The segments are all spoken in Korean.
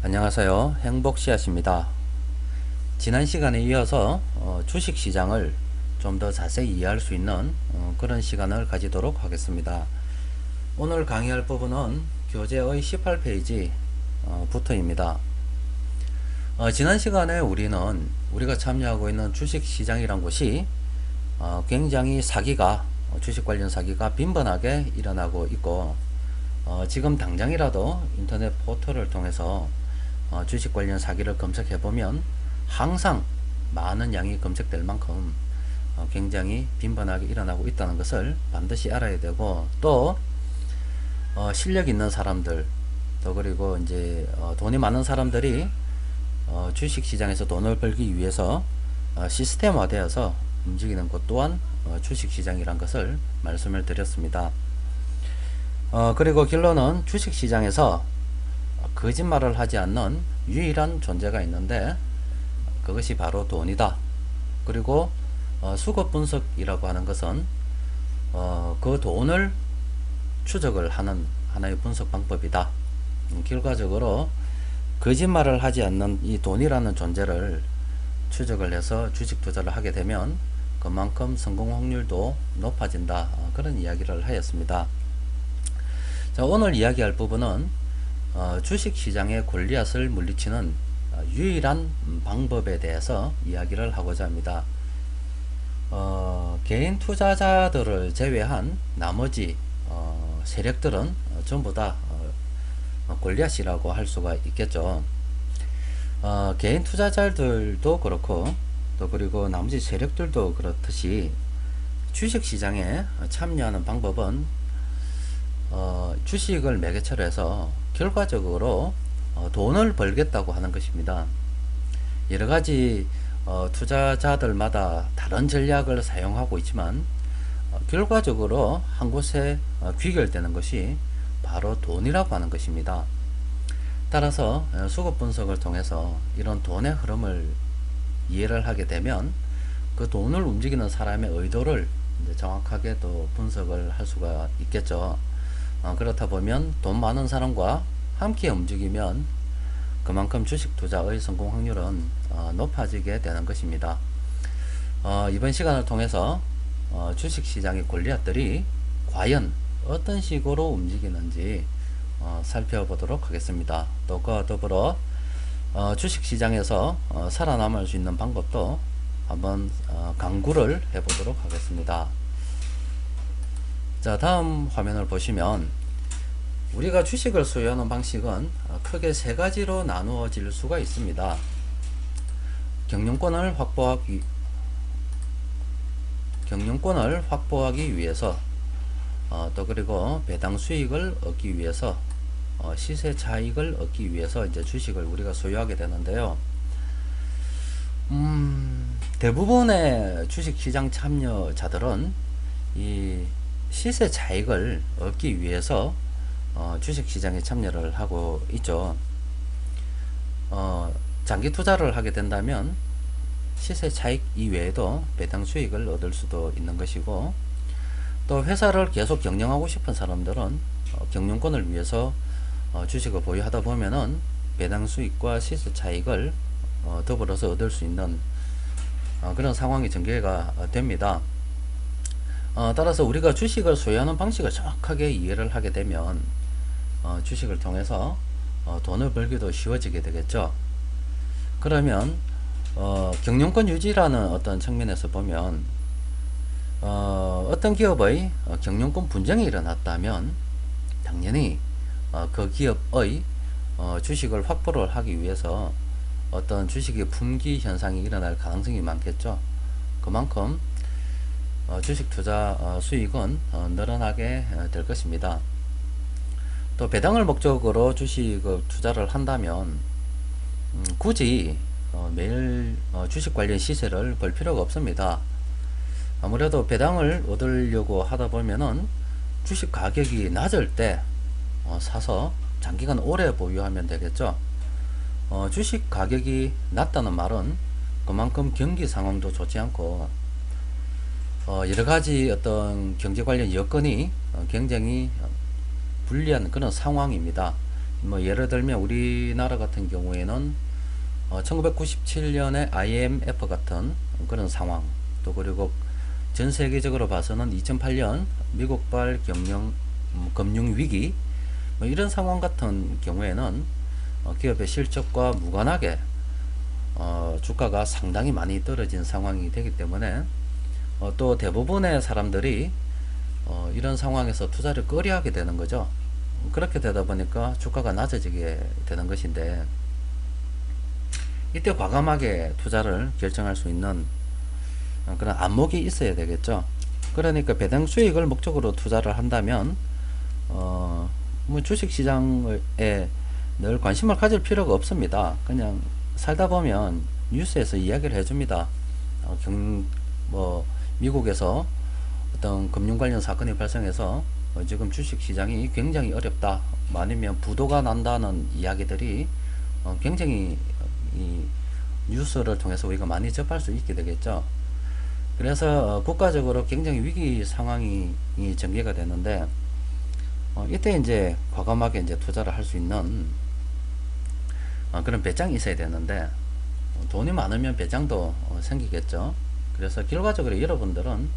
안녕하세요. 행복씨앗입니다. 지난 시간에 이어서 주식시장을 좀 더 자세히 이해할 수 있는 그런 시간을 가지도록 하겠습니다. 오늘 강의할 부분은 교재의 18페이지 부터입니다. 지난 시간에 우리가 참여하고 있는 주식시장이란 곳이 굉장히 주식 관련 사기가 빈번하게 일어나고 있고, 지금 당장이라도 인터넷 포털을 통해서 주식 관련 사기를 검색해보면 항상 많은 양이 검색될 만큼 굉장히 빈번하게 일어나고 있다는 것을 반드시 알아야 되고, 또 실력 있는 사람들, 또 그리고 이제 돈이 많은 사람들이 주식 시장에서 돈을 벌기 위해서 시스템화되어서 움직이는 것 또한 주식 시장이란 것을 말씀을 드렸습니다. 그리고 결론은 주식 시장에서 거짓말을 하지 않는 유일한 존재가 있는데, 그것이 바로 돈이다. 그리고 수급 분석이라고 하는 것은 그 돈을 추적을 하는 하나의 분석 방법이다. 결과적으로 거짓말을 하지 않는 이 돈이라는 존재를 추적을 해서 주식 투자를 하게 되면 그만큼 성공 확률도 높아진다. 그런 이야기를 하였습니다. 자, 오늘 이야기할 부분은 주식시장의 골리앗을 물리치는 유일한 방법에 대해서 이야기를 하고자 합니다. 개인 투자자들을 제외한 나머지 세력들은 전부 다 골리앗이라고 할 수가 있겠죠. 개인 투자자들도 그렇고, 또 그리고 나머지 세력들도 그렇듯이 주식시장에 참여하는 방법은 주식을 매개체로 해서 결과적으로 돈을 벌겠다고 하는 것입니다. 여러가지 투자자들마다 다른 전략을 사용하고 있지만 결과적으로 한 곳에 귀결되는 것이 바로 돈이라고 하는 것입니다. 따라서 수급 분석을 통해서 이런 돈의 흐름을 이해를 하게 되면 그 돈을 움직이는 사람의 의도를 이제 정확하게 또 분석을 할 수가 있겠죠. 그렇다 보면 돈 많은 사람과 함께 움직이면 그만큼 주식 투자의 성공 확률은 높아지게 되는 것입니다. 이번 시간을 통해서 주식 시장의 골리앗들이 과연 어떤 식으로 움직이는지 살펴보도록 하겠습니다. 또 그와 더불어 주식 시장에서 살아남을 수 있는 방법도 한번 강구를 해보도록 하겠습니다. 자, 다음 화면을 보시면 우리가 주식을 소유하는 방식은 크게 세 가지로 나누어질 수가 있습니다. 경영권을 확보하기 위해서, 또 그리고 배당 수익을 얻기 위해서, 시세 차익을 얻기 위해서 이제 주식을 우리가 소유하게 되는데요. 대부분의 주식시장 참여자들은 이 시세 차익을 얻기 위해서 주식시장에 참여를 하고 있죠. 장기 투자를 하게 된다면 시세 차익 이외에도 배당 수익을 얻을 수도 있는 것이고, 또 회사를 계속 경영하고 싶은 사람들은 경영권을 위해서 주식을 보유하다 보면은 배당 수익과 시세 차익을 더불어서 얻을 수 있는 그런 상황이 전개가 됩니다. 따라서 우리가 주식을 소유하는 방식을 정확하게 이해를 하게 되면 주식을 통해서 돈을 벌기도 쉬워지게 되겠죠. 그러면 경영권 유지라는 어떤 측면에서 보면 어떤 기업의 경영권 분쟁이 일어났다면 당연히 그 기업의 주식을 확보를 하기 위해서 어떤 주식의 품귀 현상이 일어날 가능성이 많겠죠. 그만큼 주식 투자 수익은 늘어나게 될 것입니다. 또 배당을 목적으로 주식을 투자를 한다면 굳이 매일 주식 관련 시세를 볼 필요가 없습니다. 아무래도 배당을 얻으려고 하다 보면은 주식 가격이 낮을 때 사서 장기간 오래 보유하면 되겠죠. 주식 가격이 낮다는 말은 그만큼 경기 상황도 좋지 않고 여러가지 어떤 경제 관련 여건이 굉장히 불리한 그런 상황입니다. 뭐 예를 들면 우리나라 같은 경우에는 1997년에 IMF 같은 그런 상황, 또 그리고 전 세계적으로 봐서는 2008년 미국발 금융 위기, 뭐 이런 상황 같은 경우에는 기업의 실적과 무관하게 주가가 상당히 많이 떨어진 상황이 되기 때문에 또 대부분의 사람들이 이런 상황에서 투자를 꺼려하게 되는 거죠. 그렇게 되다 보니까 주가가 낮아지게 되는 것인데, 이때 과감하게 투자를 결정할 수 있는 그런 안목이 있어야 되겠죠. 그러니까 배당 수익을 목적으로 투자를 한다면 뭐 주식시장에 늘 관심을 가질 필요가 없습니다. 그냥 살다 보면 뉴스에서 이야기를 해줍니다. 뭐 미국에서 어떤 금융 관련 사건이 발생해서 지금 주식시장이 굉장히 어렵다, 아니면 부도가 난다는 이야기들이 굉장히 이 뉴스를 통해서 우리가 많이 접할 수 있게 되겠죠. 그래서 국가적으로 굉장히 위기 상황이 전개가 되는데, 이때 이제 과감하게 이제 투자를 할 수 있는 그런 배짱이 있어야 되는데, 돈이 많으면 배짱도 생기겠죠. 그래서 결과적으로 여러분들은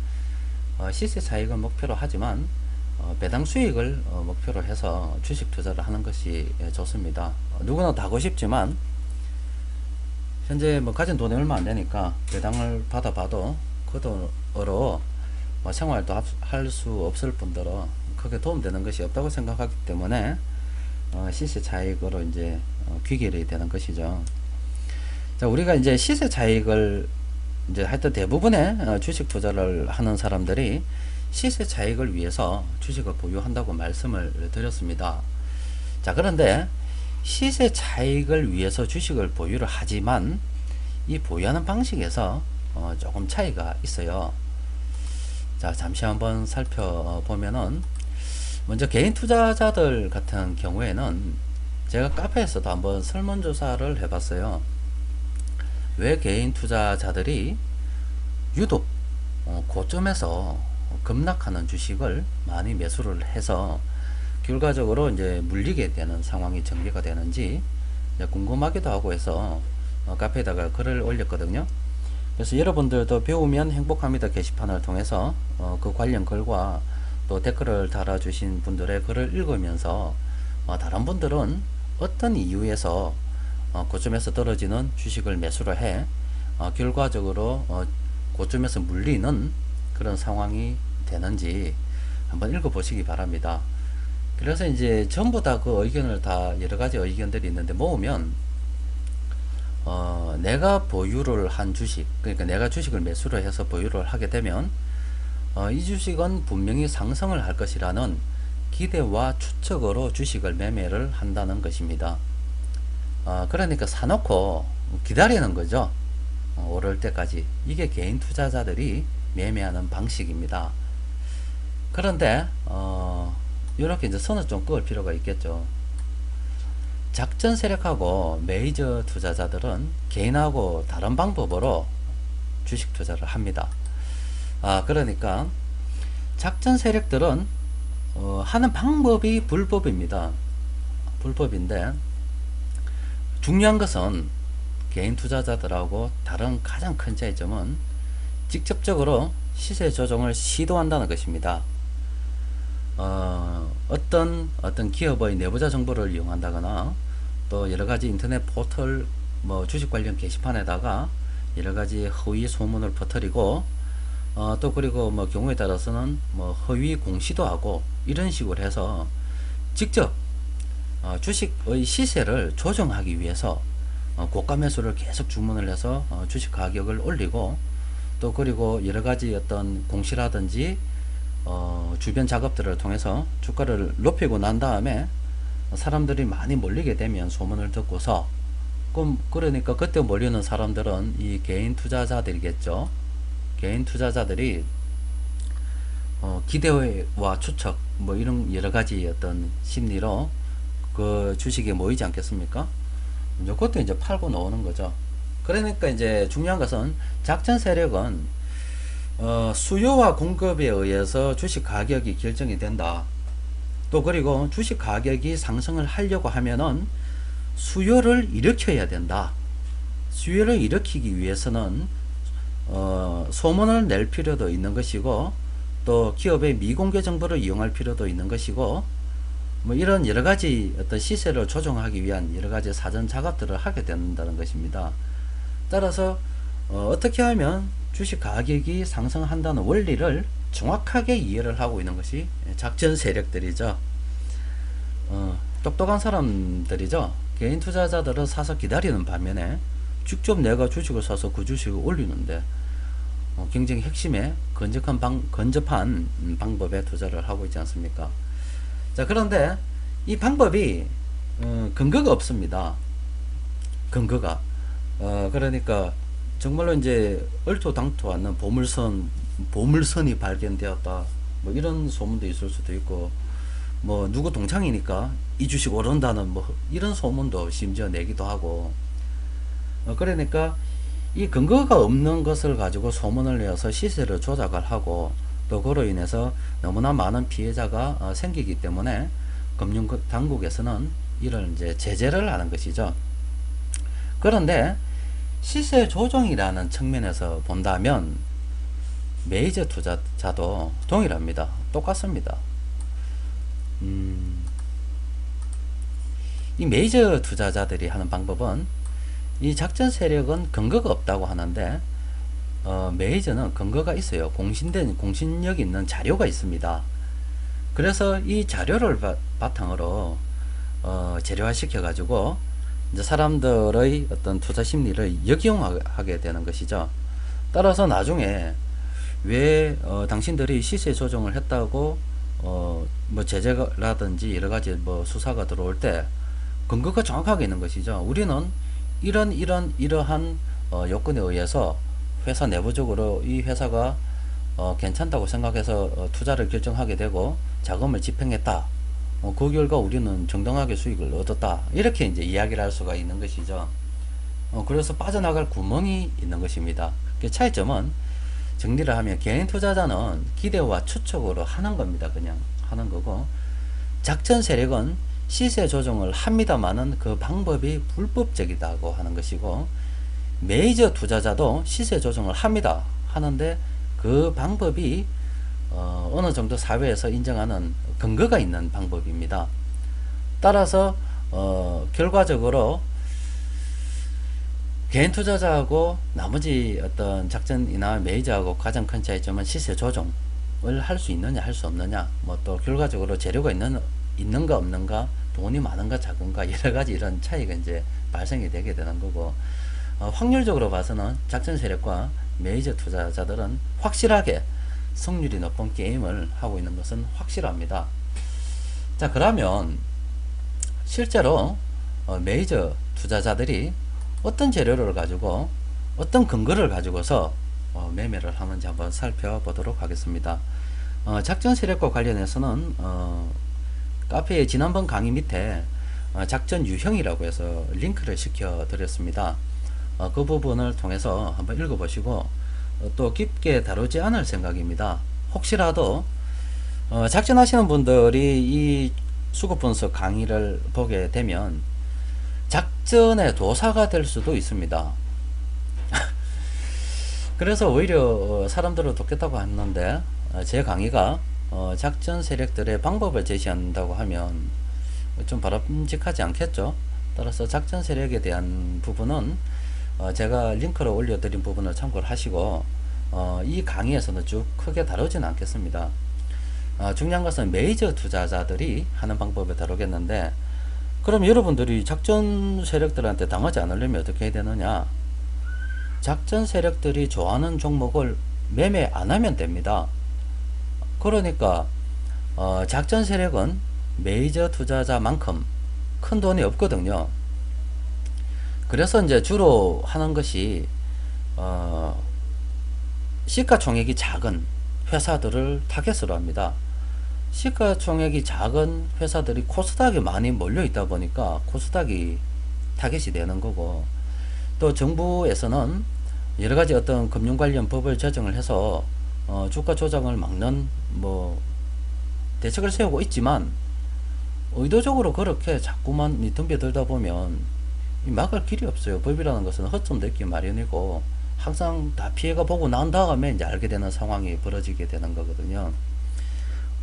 시세 차익을 목표로 하지만 배당 수익을 목표로 해서 주식 투자를 하는 것이 좋습니다. 누구나 다 하고 싶지만 현재 뭐 가진 돈이 얼마 안 되니까 배당을 받아봐도 그 돈으로 뭐 생활도 할 수 없을 뿐더러 크게 도움되는 것이 없다고 생각하기 때문에 시세 차익으로 이제 귀결이 되는 것이죠. 자, 우리가 이제 시세 차익을 이제 하여튼 대부분의 주식 투자를 하는 사람들이 시세 차익을 위해서 주식을 보유한다고 말씀을 드렸습니다. 자, 그런데 시세 차익을 위해서 주식을 보유를 하지만 이 보유하는 방식에서 조금 차이가 있어요. 자, 잠시 한번 살펴보면은, 먼저 개인 투자자들 같은 경우에는 제가 카페에서도 한번 설문조사를 해봤어요. 왜 개인 투자자들이 유독 고점에서 급락하는 주식을 많이 매수를 해서 결과적으로 이제 물리게 되는 상황이 전개가 되는지 궁금하기도 하고 해서 카페에다가 글을 올렸거든요. 그래서 여러분들도 배우면 행복합니다 게시판을 통해서 그 관련 글과 또 댓글을 달아주신 분들의 글을 읽으면서 다른 분들은 어떤 이유에서 고점에서 떨어지는 주식을 매수를 해 결과적으로 고점에서 물리는 그런 상황이 되는지 한번 읽어보시기 바랍니다. 그래서 이제 전부 다 그 의견을 다 여러가지 의견들이 있는데 모으면 내가 보유를 한 주식, 그러니까 내가 주식을 매수를 해서 보유를 하게 되면 이 주식은 분명히 상승을 할 것이라는 기대와 추측으로 주식을 매매를 한다는 것입니다. 그러니까 사놓고 기다리는 거죠. 오를 때까지. 이게 개인 투자자들이 매매하는 방식입니다. 그런데 이렇게 이제 선을 좀 그을 필요가 있겠죠. 작전 세력하고 메이저 투자자들은 개인하고 다른 방법으로 주식 투자를 합니다. 그러니까 작전 세력들은 하는 방법이 불법입니다. 불법인데, 중요한 것은 개인 투자자들하고 다른 가장 큰 차이점은 직접적으로 시세 조정을 시도한다는 것입니다. 어떤 기업의 내부자 정보를 이용한다거나 또 여러가지 인터넷 포털 뭐 주식 관련 게시판에다가 여러가지 허위 소문을 퍼뜨리고 또 그리고 뭐 경우에 따라서는 뭐 허위 공시도 하고 이런 식으로 해서 직접 주식의 시세를 조정하기 위해서 고가 매수를 계속 주문을 해서 주식 가격을 올리고, 또 그리고 여러가지 어떤 공시라든지 주변 작업들을 통해서 주가를 높이고 난 다음에 사람들이 많이 몰리게 되면 소문을 듣고서 그러니까 그때 몰리는 사람들은 이 개인 투자자들이겠죠. 개인 투자자들이 기대와 추측 뭐 이런 여러가지 어떤 심리로 그 주식에 모이지 않겠습니까? 그것도 이제 팔고 나오는 거죠. 그러니까 이제 중요한 것은 작전 세력은 수요와 공급에 의해서 주식 가격이 결정이 된다. 또 그리고 주식 가격이 상승을 하려고 하면은 수요를 일으켜야 된다. 수요를 일으키기 위해서는 소문을 낼 필요도 있는 것이고, 또 기업의 미공개 정보를 이용할 필요도 있는 것이고, 뭐 이런 여러가지 어떤 시세를 조정하기 위한 여러가지 사전 작업들을 하게 된다는 것입니다. 따라서 어떻게 하면 주식 가격이 상승한다는 원리를 정확하게 이해를 하고 있는 것이 작전 세력들이죠. 똑똑한 사람들이죠. 개인 투자자들은 사서 기다리는 반면에 직접 내가 주식을 사서 그 주식을 올리는데 굉장히 핵심의 건접한 방법에 투자를 하고 있지 않습니까? 자, 그런데 이 방법이 근거가 없습니다. 근거가 그러니까 정말로 이제 얼토당토 않는 보물선이 발견되었다, 뭐 이런 소문도 있을 수도 있고, 뭐 누구 동창이니까 이 주식 오른다는 뭐 이런 소문도 심지어 내기도 하고, 그러니까 이 근거가 없는 것을 가지고 소문을 내어서 시세를 조작을 하고, 또 그로 인해서 너무나 많은 피해자가 생기기 때문에 금융당국에서는 이런 이제 제재를 하는 것이죠. 그런데 시세 조정이라는 측면에서 본다면 메이저 투자자도 동일합니다. 똑같습니다. 이 메이저 투자자들이 하는 방법은, 이 작전 세력은 근거가 없다고 하는데 메이저는 근거가 있어요. 공신력 있는 자료가 있습니다. 그래서 이 자료를 바탕으로 재료화 시켜 가지고 이제 사람들의 어떤 투자 심리를 역이용하게 되는 것이죠. 따라서 나중에 왜 당신들이 시세 조정을 했다고 뭐 제재라든지 여러 가지 뭐 수사가 들어올 때 근거가 정확하게 있는 것이죠. 우리는 이러한 요건에 의해서 회사 내부적으로 이 회사가 괜찮다고 생각해서 투자를 결정하게 되고 자금을 집행했다. 그 결과 우리는 정당하게 수익을 얻었다. 이렇게 이제 이야기를 할 수가 있는 것이죠. 그래서 빠져나갈 구멍이 있는 것입니다. 그 차이점은, 정리를 하면 개인 투자자는 기대와 추측으로 하는 겁니다. 그냥 하는 거고, 작전 세력은 시세 조정을 합니다만은 그 방법이 불법적이다고 하는 것이고, 메이저 투자자도 시세 조정을 합니다. 하는데 그 방법이 어느 정도 사회에서 인정하는 근거가 있는 방법입니다. 따라서 결과적으로 개인 투자자하고 나머지 어떤 작전이나 메이저하고 가장 큰 차이점은 시세 조정을 할 수 있느냐 할 수 없느냐, 뭐 또 결과적으로 재료가 있는가 없는가, 돈이 많은가 작은가, 여러 가지 이런 차이가 이제 발생이 되게 되는 거고, 확률적으로 봐서는 작전 세력과 메이저 투자자들은 확실하게 승률이 높은 게임을 하고 있는 것은 확실합니다. 자, 그러면 실제로 메이저 투자자들이 어떤 재료를 가지고 어떤 근거를 가지고서 매매를 하는지 한번 살펴보도록 하겠습니다. 작전 세력과 관련해서는 카페의 지난번 강의 밑에 작전 유형이라고 해서 링크를 시켜 드렸습니다. 그 부분을 통해서 한번 읽어보시고 또 깊게 다루지 않을 생각입니다. 혹시라도 작전하시는 분들이 이 수급분석 강의를 보게 되면 작전의 도사가 될 수도 있습니다. 그래서 오히려 사람들을 돕겠다고 했는데 제 강의가 작전 세력들의 방법을 제시한다고 하면 좀 바람직하지 않겠죠. 따라서 작전 세력에 대한 부분은 제가 링크로 올려드린 부분을 참고를 하시고 이 강의에서는 쭉 크게 다루지는 않겠습니다. 중요한 것은 메이저 투자자들이 하는 방법을 다루겠는데, 그럼 여러분들이 작전 세력들한테 당하지 않으려면 어떻게 해야 되느냐? 작전 세력들이 좋아하는 종목을 매매 안 하면 됩니다. 그러니까 작전 세력은 메이저 투자자만큼 큰 돈이 없거든요. 그래서 이제 주로 하는 것이 시가총액이 작은 회사들을 타겟으로 합니다. 시가총액이 작은 회사들이 코스닥에 많이 몰려 있다 보니까 코스닥이 타겟이 되는 거고, 또 정부에서는 여러 가지 어떤 금융 관련 법을 제정을 해서 주가 조작을 막는 뭐 대책을 세우고 있지만, 의도적으로 그렇게 자꾸만 덤벼들다 보면 막을 길이 없어요. 법이라는 것은 허점도 있기 마련이고 항상 다 피해가 보고 난 다음에 이제 알게 되는 상황이 벌어지게 되는 거거든요.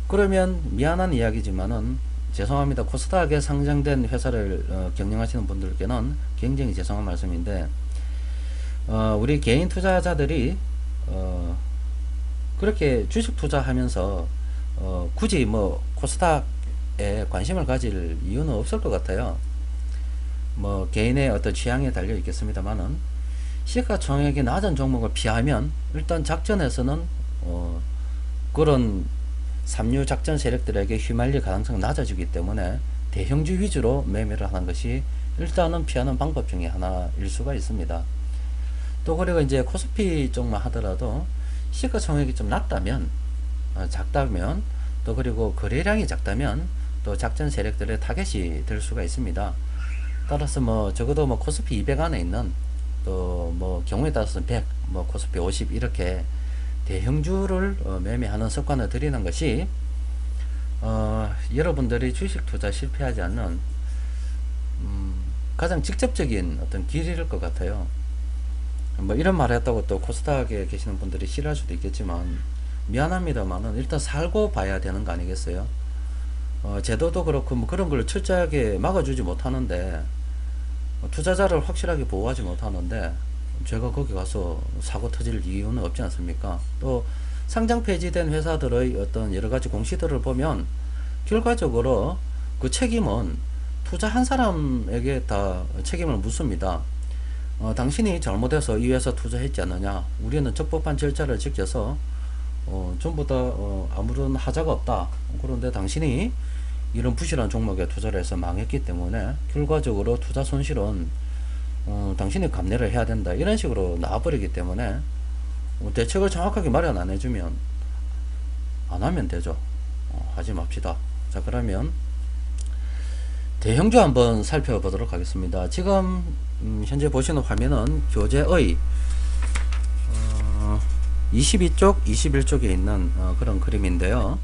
그러면 미안한 이야기지만은 죄송합니다. 코스닥에 상장된 회사를 경영하시는 분들께는 굉장히 죄송한 말씀인데 우리 개인 투자자들이 그렇게 주식 투자하면서 굳이 뭐 코스닥에 관심을 가질 이유는 없을 것 같아요. 뭐 개인의 어떤 취향에 달려 있겠습니다만은 시가총액이 낮은 종목을 피하면 일단 작전에서는 그런 삼류 작전 세력들에게 휘말릴 가능성이 낮아지기 때문에 대형주 위주로 매매를 하는 것이 일단은 피하는 방법 중에 하나일 수가 있습니다. 또 그리고 이제 코스피 쪽만 하더라도 시가총액이 좀 낮다면 작다면 또 그리고 거래량이 작다면 또 작전 세력들의 타겟이 될 수가 있습니다. 따라서 뭐 적어도 뭐 코스피 200 안에 있는 또 뭐 경우에 따라서는 100, 뭐 코스피 50 이렇게 대형주를 매매하는 습관을 들이는 것이 여러분들이 주식 투자 실패하지 않는 가장 직접적인 어떤 길일 것 같아요. 뭐 이런 말 했다고 또 코스닥에 계시는 분들이 싫어할 수도 있겠지만 미안합니다만은 일단 살고 봐야 되는 거 아니겠어요? 제도도 그렇고 뭐 그런 걸 철저하게 막아주지 못하는데 투자자를 확실하게 보호하지 못하는데 제가 거기 가서 사고 터질 이유는 없지 않습니까? 또 상장 폐지된 회사들의 어떤 여러가지 공시들을 보면 결과적으로 그 책임은 투자한 사람에게 다 책임을 묻습니다. 당신이 잘못해서 이 회사 투자했지 않느냐, 우리는 적법한 절차를 지켜서 전부 다 아무런 하자가 없다. 그런데 당신이 이런 부실한 종목에 투자를 해서 망했기 때문에 결과적으로 투자 손실은 당신이 감내를 해야 된다, 이런 식으로 나와버리기 때문에 대책을 정확하게 마련 안 해주면 안 하면 되죠. 하지 맙시다. 자, 그러면 대형주 한번 살펴보도록 하겠습니다. 지금 현재 보시는 화면은 교재의 22쪽, 21쪽에 있는 그런 그림인데요.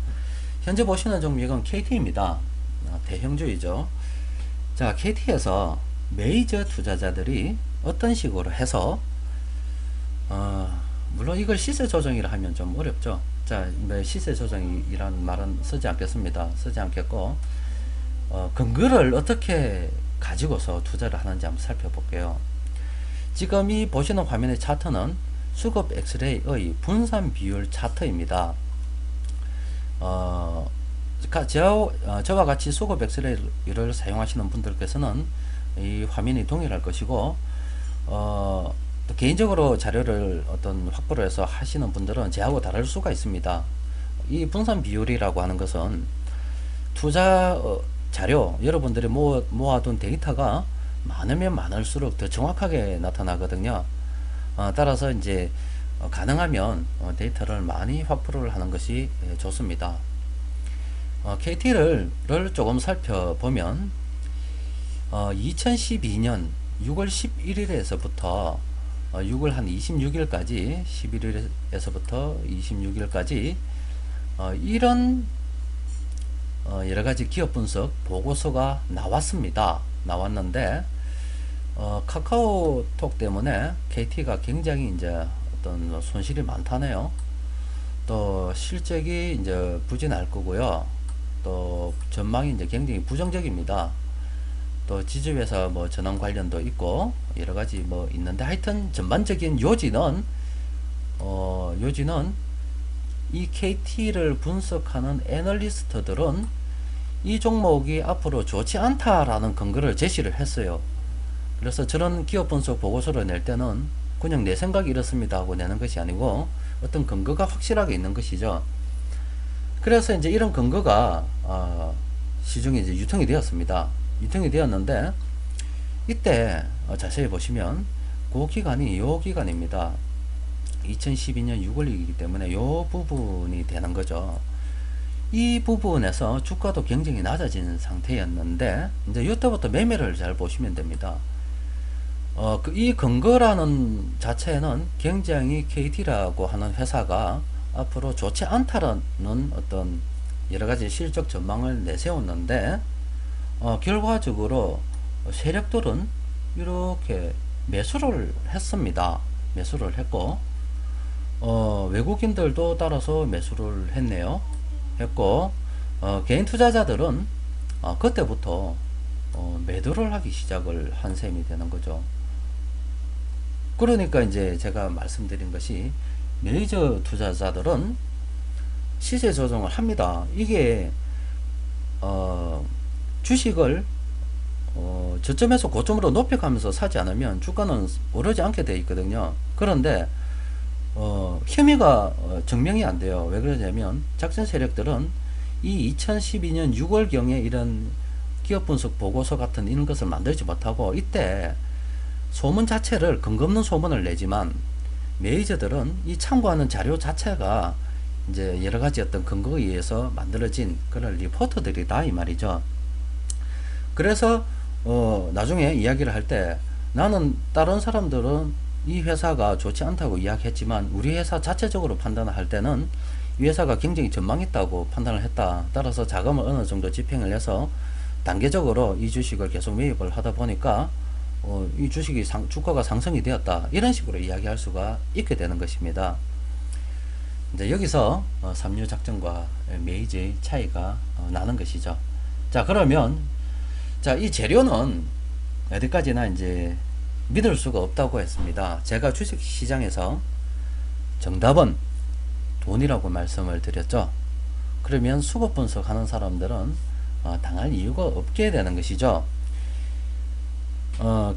현재 보시는 종목은 KT입니다. 대형주이죠. 자, KT에서 메이저 투자자들이 어떤 식으로 해서 물론 이걸 시세 조정이라 하면 좀 어렵죠. 자, 시세 조정이라는 말은 쓰지 않겠습니다. 쓰지 않겠고 근거를 어떻게 가지고서 투자를 하는지 한번 살펴볼게요. 지금 이 보시는 화면의 차트는 수급 엑스레이의 분산 비율 차트입니다. 저와 같이 수급 엑스레이를 사용하시는 분들께서는 이 화면이 동일할 것이고 또 개인적으로 자료를 어떤 확보를 해서 하시는 분들은 저하고 다를 수가 있습니다. 이 분산 비율이라고 하는 것은 투자 자료, 여러분들이 모아둔 데이터가 많으면 많을수록 더 정확하게 나타나거든요. 따라서 이제 가능하면 데이터를 많이 확보를 하는 것이 좋습니다. KT를 조금 살펴보면 2012년 6월 11일에서부터 6월 한 26일까지 11일에서부터 26일까지 이런 여러가지 기업 분석 보고서가 나왔는데 카카오톡 때문에 KT가 굉장히 이제 어떤 손실이 많다네요. 또 실적이 이제 부진할 거고요. 또 전망이 이제 굉장히 부정적입니다. 또 지주회사 뭐 전환 관련도 있고 여러가지 뭐 있는데 하여튼 전반적인 요지는 이 KT를 분석하는 애널리스트들은 이 종목이 앞으로 좋지 않다라는 근거를 제시를 했어요. 그래서 저런 기업 분석 보고서를 낼 때는 그냥 내 생각이 이렇습니다 하고 내는 것이 아니고 어떤 근거가 확실하게 있는 것이죠. 그래서 이제 이런 근거가 시중에 이제 유통이 되었습니다. 유통이 되었는데 이때 자세히 보시면 그 기간이 요 기간입니다. 2012년 6월이기 때문에 요 부분이 되는 거죠. 이 부분에서 주가도 굉장히 낮아진 상태였는데 이제 이때부터 매매를 잘 보시면 됩니다. 이 근거라는 자체는 굉장히 KT라고 하는 회사가 앞으로 좋지 않다라는 어떤 여러가지 실적 전망을 내세웠는데 결과적으로 세력들은 이렇게 매수를 했습니다. 매수를 했고, 외국인들도 따라서 매수를 했네요. 했고, 개인 투자자들은 그때부터 매도를 하기 시작을 한 셈이 되는 거죠. 그러니까 이제 제가 말씀드린 것이 메이저 투자자들은 시세 조정을 합니다. 이게 주식을 저점에서 고점으로 높여가면서 사지 않으면 주가는 오르지 않게 되어 있거든요. 그런데 혐의가 증명이 안 돼요. 왜 그러냐면 작전 세력들은 이 2012년 6월경에 이런 기업 분석 보고서 같은 이런 것을 만들지 못하고, 이때 소문 자체를 근거 없는 소문을 내지만 메이저들은 이 참고하는 자료 자체가 이제 여러 가지 어떤 근거에 의해서 만들어진 그런 리포트들이다 이 말이죠. 그래서 나중에 이야기를 할 때 나는 다른 사람들은 이 회사가 좋지 않다고 이야기했지만 우리 회사 자체적으로 판단을 할 때는 이 회사가 굉장히 전망이 있다고 판단을 했다. 따라서 자금을 어느 정도 집행을 해서 단계적으로 이 주식을 계속 매입을 하다 보니까 이 주식이 주가가 상승이 되었다. 이런 식으로 이야기할 수가 있게 되는 것입니다. 이제 여기서 삼류 작전과 메이저의 차이가 나는 것이죠. 자, 그러면 이 재료는 어디까지나 이제 믿을 수가 없다고 했습니다. 제가 주식 시장에서 정답은 돈이라고 말씀을 드렸죠. 그러면 수급 분석하는 사람들은 당할 이유가 없게 되는 것이죠.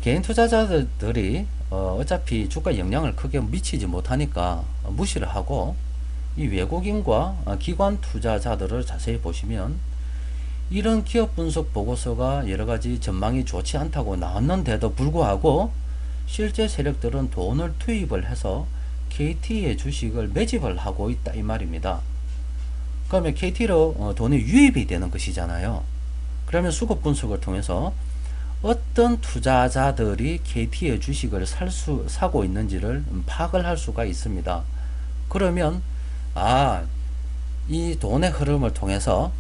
개인 투자자들이 어차피 주가 영향을 크게 미치지 못하니까 무시를 하고, 이 외국인과 기관 투자자들을 자세히 보시면 이런 기업 분석 보고서가 여러가지 전망이 좋지 않다고 나왔는데도 불구하고 실제 세력들은 돈을 투입을 해서 KT의 주식을 매집을 하고 있다 이 말입니다. 그러면 KT로 돈이 유입이 되는 것이잖아요. 그러면 수급 분석을 통해서 어떤 투자자들이 KT의 주식을 사고 있는지를 파악을 할 수가 있습니다. 그러면 이 돈의 흐름을 통해서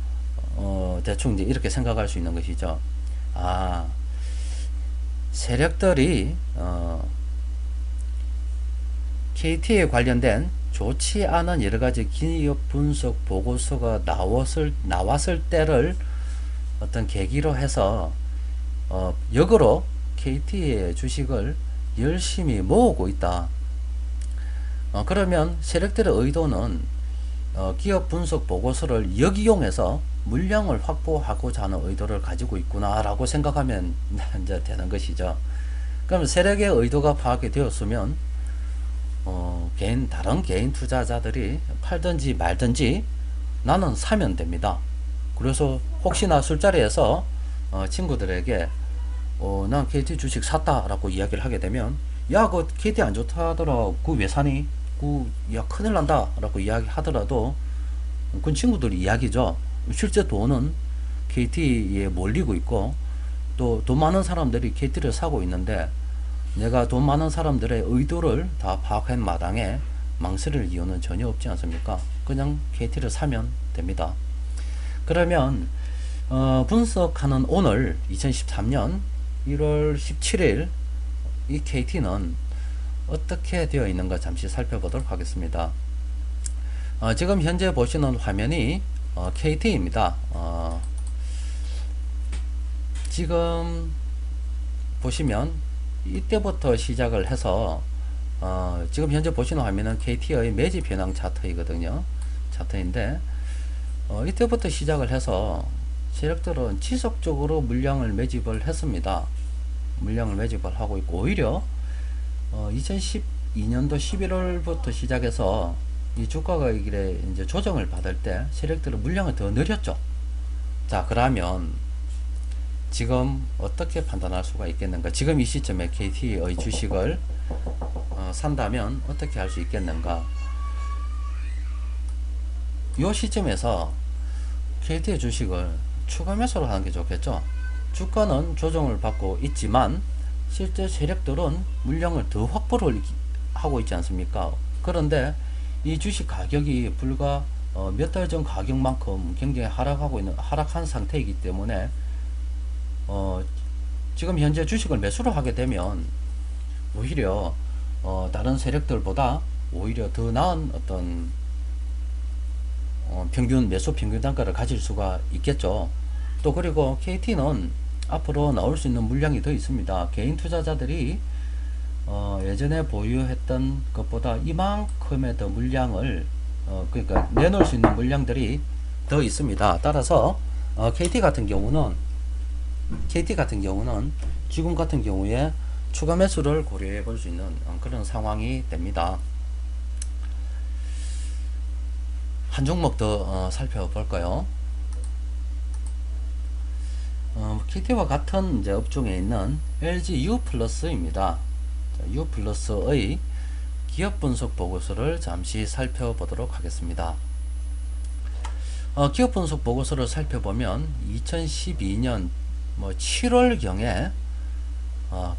대충 이제 이렇게 생각할 수 있는 것이죠. 세력들이 KT에 관련된 좋지 않은 여러가지 기업 분석 보고서가 나왔을 때를 어떤 계기로 해서 역으로 KT의 주식을 열심히 모으고 있다. 그러면 세력들의 의도는 기업 분석 보고서를 역이용해서 물량을 확보하고자 하는 의도를 가지고 있구나 라고 생각하면 이제 되는 것이죠. 그럼 세력의 의도가 파악이 되었으면 다른 개인 투자자들이 팔든지 말든지 나는 사면 됩니다. 그래서 혹시나 술자리에서 친구들에게 난 KT 주식 샀다 라고 이야기를 하게 되면, 야, 그 KT 안 좋다 하더라, 그 왜 사니? 야, 큰일 난다 라고 이야기 하더라도 그건 친구들이 이야기죠. 실제 돈은 KT에 몰리고 있고 또 돈 많은 사람들이 KT를 사고 있는데, 내가 돈 많은 사람들의 의도를 다 파악한 마당에 망설일 이유는 전혀 없지 않습니까? 그냥 KT를 사면 됩니다. 그러면 분석하는 오늘 2013년 1월 17일 이 KT는 어떻게 되어 있는가 잠시 살펴보도록 하겠습니다. 지금 현재 보시는 화면이 KT입니다. 지금 보시면 이때부터 시작을 해서 지금 현재 보시는 화면은 KT의 매집 현황 차트이거든요. 차트인데 이때부터 시작을 해서 세력들은 지속적으로 물량을 매집을 했습니다. 물량을 매집을 하고 있고, 오히려 2012년도 11월부터 시작해서 이 주가가 이제 조정을 받을 때 세력들은 물량을 더 늘렸죠. 자, 그러면 지금 어떻게 판단할 수가 있겠는가? 지금 이 시점에 KT의 주식을 산다면 어떻게 할 수 있겠는가? 이 시점에서 KT의 주식을 추가 매수를 하는 게 좋겠죠. 주가는 조정을 받고 있지만 실제 세력들은 물량을 더 확보를 하고 있지 않습니까? 그런데 이 주식 가격이 불과 몇 달 전 가격만큼 굉장히 하락한 상태이기 때문에 어, 지금 현재 주식을 매수를 하게 되면 오히려 다른 세력들보다 오히려 더 나은 어떤 평균 매수 평균 단가를 가질 수가 있겠죠. 또 그리고 KT는 앞으로 나올 수 있는 물량이 더 있습니다. 개인 투자자들이 예전에 보유했던 것보다 이만큼의 더 물량을 그러니까 내놓을 수 있는 물량들이 더 있습니다. 따라서 KT 같은 경우는 지금 같은 경우에 추가 매수를 고려해 볼 수 있는 그런 상황이 됩니다. 한 종목 더 살펴볼까요? KT와 같은 이제 업종에 있는 LG U+입니다. U+의 기업 분석 보고서를 잠시 살펴보도록 하겠습니다. 기업 분석 보고서를 살펴보면 2012년 7월경에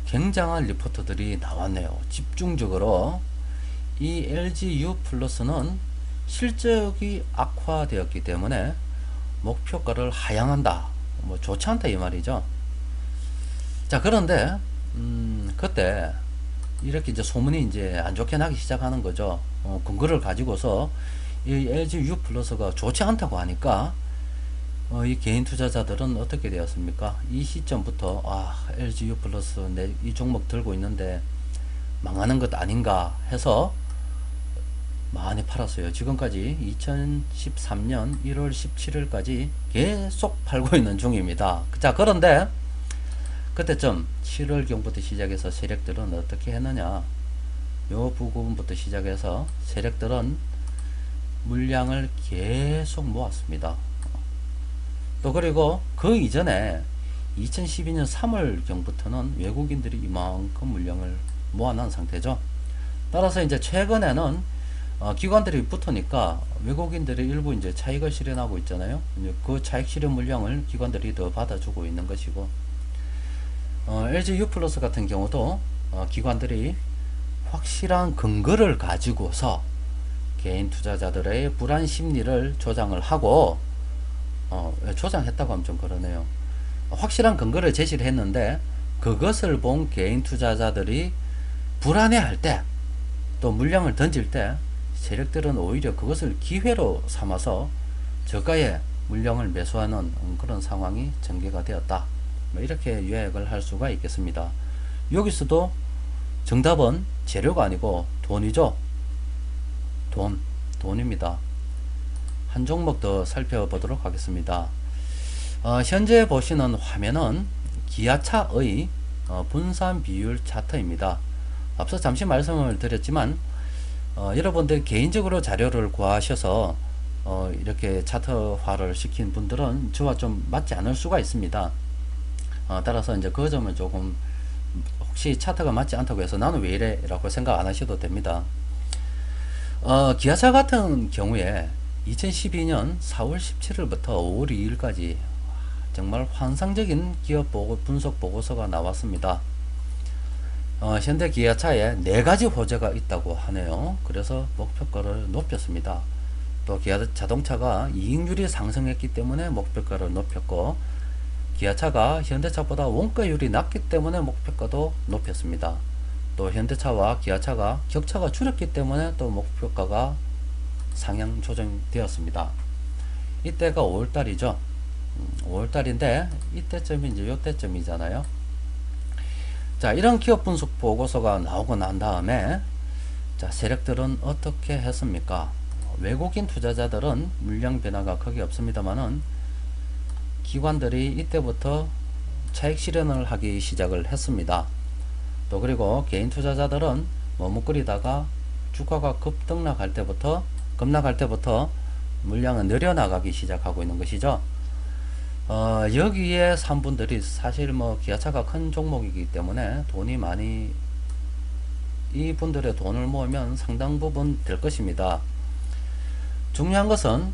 굉장한 리포트들이 나왔네요. 집중적으로 이 LG U+는 실적이 악화되었기 때문에 목표가를 하향한다. 좋지 않다 이 말이죠. 자, 그런데 그때 이렇게 이제 소문이 이제 안 좋게 나기 시작하는 거죠. 근거를 가지고서 이 LG U+가 좋지 않다고 하니까 이 개인 투자자들은 어떻게 되었습니까? 이 시점부터 LG U+ 내 이 종목 들고 있는데 망하는 것 아닌가 해서 많이 팔았어요. 지금까지 2013년 1월 17일까지 계속 팔고 있는 중입니다. 자, 그런데 그때쯤 7월경부터 시작해서 세력들은 어떻게 했느냐, 요 부분부터 시작해서 세력들은 물량을 계속 모았습니다. 또 그리고 그 이전에 2012년 3월경부터는 외국인들이 이만큼 물량을 모아놓은 상태죠. 따라서 이제 최근에는 기관들이 붙으니까 외국인들이 일부 이제 차익을 실현하고 있잖아요. 이제 그 차익 실현 물량을 기관들이 더 받아주고 있는 것이고, LG U+ 같은 경우도 기관들이 확실한 근거를 가지고서 개인 투자자들의 불안 심리를 조장을 하고, 조장했다고 하면 좀 그러네요. 확실한 근거를 제시를 했는데 그것을 본 개인 투자자들이 불안해할 때, 또 물량을 던질 때 세력들은 오히려 그것을 기회로 삼아서 저가의 물량을 매수하는 그런 상황이 전개가 되었다. 이렇게 요약을 할 수가 있겠습니다. 여기서도 정답은 재료가 아니고 돈이죠. 돈입니다. 한 종목 더 살펴보도록 하겠습니다. 현재 보시는 화면은 기아차의 분산 비율 차트입니다. 앞서 잠시 말씀을 드렸지만 여러분들 개인적으로 자료를 구하셔서 이렇게 차트화를 시킨 분들은 저와 좀 맞지 않을 수가 있습니다. 따라서 이제 그 점은 조금, 혹시 차트가 맞지 않다고 해서 나는 왜 이래 라고 생각 안 하셔도 됩니다. 기아차 같은 경우에 2012년 4월 17일부터 5월 2일까지 정말 환상적인 기업 분석 보고서가 나왔습니다. 현대 기아차에 4가지 호재가 있다고 하네요. 그래서 목표가를 높였습니다. 또 기아자동차가 이익률이 상승했기 때문에 목표가를 높였고, 기아차가 현대차보다 원가율이 낮기 때문에 목표가도 높였습니다. 또 현대차와 기아차가 격차가 줄었기 때문에 또 목표가가 상향 조정되었습니다. 이때가 5월달이죠. 5월달인데 이때쯤이 이제 요때쯤이잖아요. 자, 이런 기업 분석 보고서가 나오고 난 다음에 자, 세력들은 어떻게 했습니까? 외국인 투자자들은 물량 변화가 크게 없습니다만은 기관들이 이때부터 차익 실현을 하기 시작을 했습니다. 또 그리고 개인 투자자들은 머뭇거리다가 주가가 급등락할 때부터 물량은 늘어나가기 시작하고 있는 것이죠. 여기에 산 분들이 사실 기아차가 큰 종목이기 때문에 돈이 많이, 이 분들의 돈을 모으면 상당 부분 될 것입니다. 중요한 것은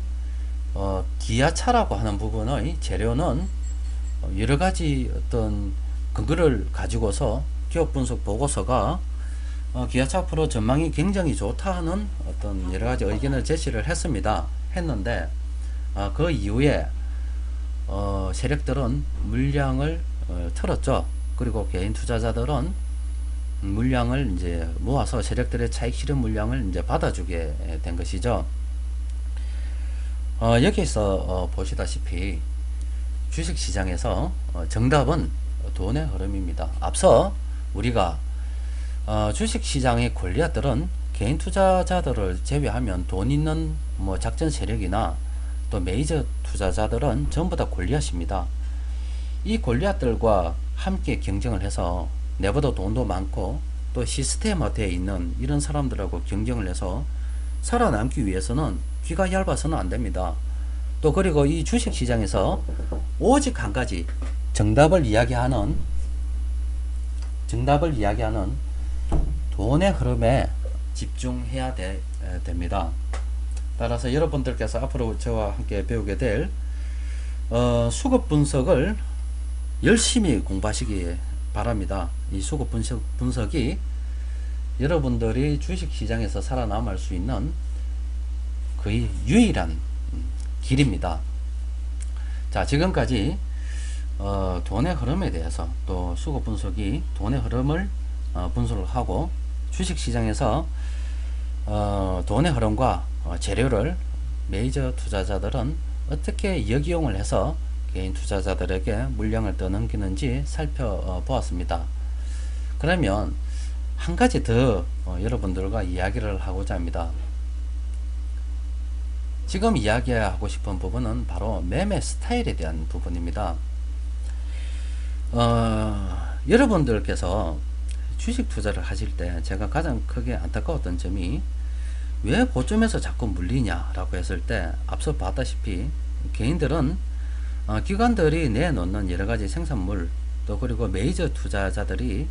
기아차라고 하는 부분의 재료는 여러가지 어떤 근거를 가지고서 기업 분석 보고서가 기아차 앞으로 전망이 굉장히 좋다는 어떤 여러가지 의견을 제시를 했는데 그 이후에 세력들은 물량을 틀었죠. 그리고 개인 투자자들은 물량을 이제 모아서 세력들의 차익 실현 물량을 이제 받아주게 된 것이죠. 여기서 보시다시피 주식시장에서 정답은 돈의 흐름입니다. 앞서 우리가 주식시장의 권리아들은 개인 투자자들을 제외하면 돈 있는 뭐 작전 세력이나 또 메이저 투자자들은 전부 다 골리앗입니다. 이 골리앗들과 함께 경쟁을 해서 내보다 돈도 많고 또 시스템화되어 있는 이런 사람들하고 경쟁을 해서 살아남기 위해서는 귀가 얇아서는 안 됩니다. 또 그리고 이 주식시장에서 오직 한 가지 정답을 이야기하는 돈의 흐름에 집중해야 됩니다. 따라서 여러분들께서 앞으로 저와 함께 배우게 될 수급 분석을 열심히 공부하시기 바랍니다. 이 수급 분석이 여러분들이 주식시장에서 살아남을 수 있는 거의 유일한 길입니다. 자, 지금까지 돈의 흐름에 대해서 또 수급 분석이 돈의 흐름을 분석을 하고 주식시장에서 돈의 흐름과 재료를 메이저 투자자들은 어떻게 역이용을 해서 개인 투자자들에게 물량을 떠넘기는지 살펴보았습니다. 그러면 한 가지 더 여러분들과 이야기를 하고자 합니다. 지금 이야기하고 싶은 부분은 바로 매매 스타일에 대한 부분입니다. 여러분들께서 주식 투자를 하실 때 제가 가장 크게 안타까웠던 점이 왜 고점에서 자꾸 물리냐 라고 했을 때 앞서 봤다시피 개인들은 기관들이 내놓는 여러가지 생산물 또 그리고 메이저 투자자들이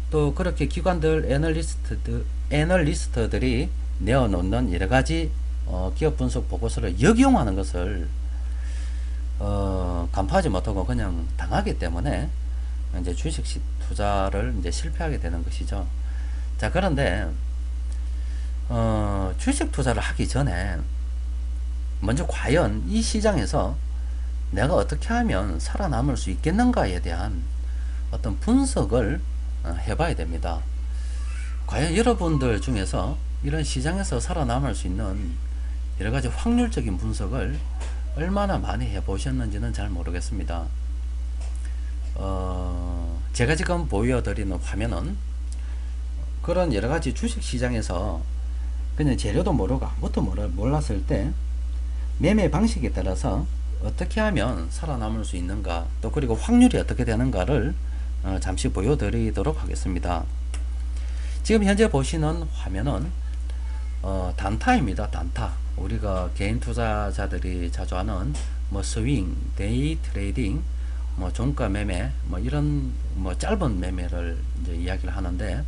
또 그렇게 기관들 애널리스트들이 내어놓는 여러가지 기업 분석 보고서를 역이용하는 것을 간파하지 못하고 그냥 당하기 때문에 이제 주식 투자를 이제 실패하게 되는 것이죠. 자, 그런데 주식 투자를 하기 전에 먼저 과연 이 시장에서 내가 어떻게 하면 살아남을 수 있겠는가에 대한 어떤 분석을 해봐야 됩니다. 과연 여러분들 중에서 이런 시장에서 살아남을 수 있는 여러가지 확률적인 분석을 얼마나 많이 해보셨는지는 잘 모르겠습니다. 제가 지금 보여드리는 화면은 그런 여러가지 주식시장에서 그냥 재료도 모르고 아무것도 몰랐을 때 매매 방식에 따라서 어떻게 하면 살아남을 수 있는가 또 그리고 확률이 어떻게 되는가를 잠시 보여드리도록 하겠습니다. 지금 현재 보시는 화면은 단타입니다. 단타. 우리가 개인 투자자들이 자주 하는 뭐 스윙, 데이 트레이딩, 뭐 종가 매매, 뭐 이런 뭐 짧은 매매를 이제 이야기를 하는데